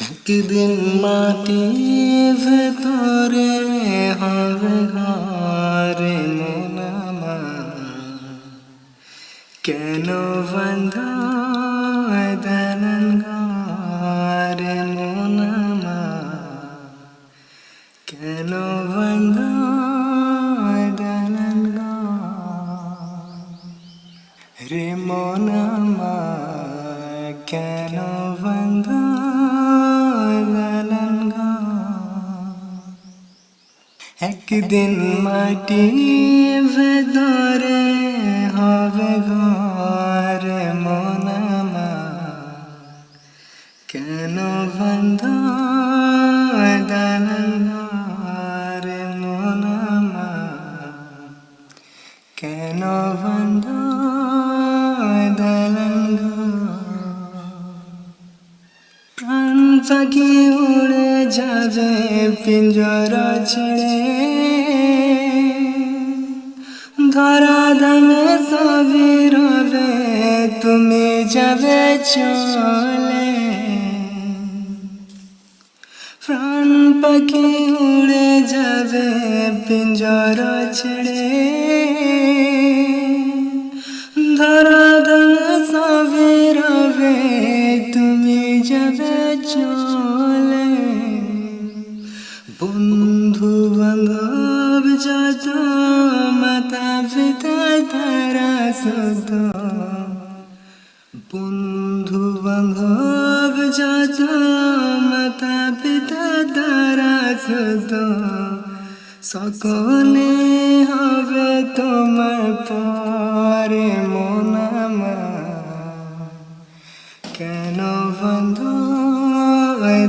একদিন মাটির ভেতরে হবে ঘরে মন আমার, কেন বাঁধা দালান ঘরে মন আমার, কেন বাঁধা দালান রে মন আমার, কেন বাঁধা দালান একদিন মাটি ভেতরে হবে ঘর মন আমার, কেন বাঁধা দালান ঘর মন আমার, কেন বাঁধা দালান প্রাণ পাখি উড়ে যাবে পিঞ্জরা ছেড়ে, ধরা ধামে সবই রবে তুমি যাবে চলে। প্রাণ পাখি উড়ে যাবে পিঞ্জরা ছেড়ে, ধরা ধামে সবই রবে তুমি যাবে চলে। বন্ধু বান্ধব যত মাতা পিতা তারা শুধু, বন্ধু বান্ধব যত মাতা পিতা তারা শুধু, সকলে হবে তোমার পরে মন আমার, কেন বন্ধু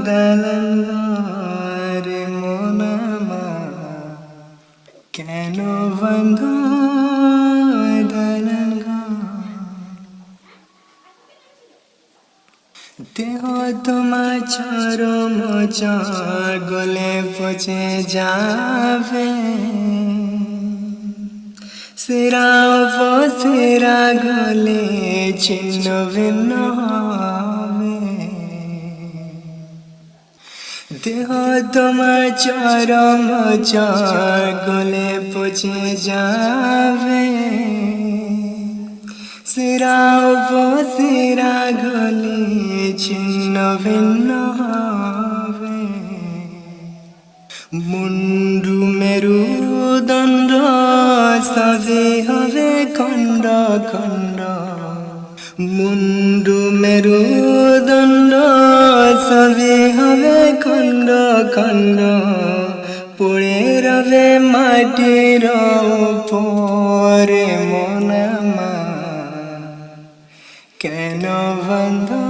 দালান ঘরে মন আমার, কেন বন্ধু দালান দেহ তোমার চরম গলে পচে যাবে, সিরা উপসিরা গলে ছিন্ন ভিন্ন হবে। দেহ তোমার চরম গলে পচে যাবে, সিরা উপসিরা গলে ছিন্ন ভিন্ন হবে। মুন্ডু মেরুদণ্ড সবই হবে খণ্ড খণ্ড, মুন্ডু মেরুদণ্ড সবই হবে খণ্ড খণ্ড, পড়ে রবে মাটির উপরে মন আমার, কেন বাঁধা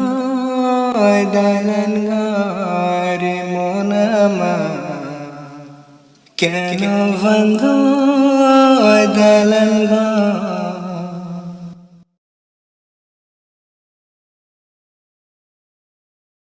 দালান ঘরে মন আমার, কেন বাঁধা দালান ঘর।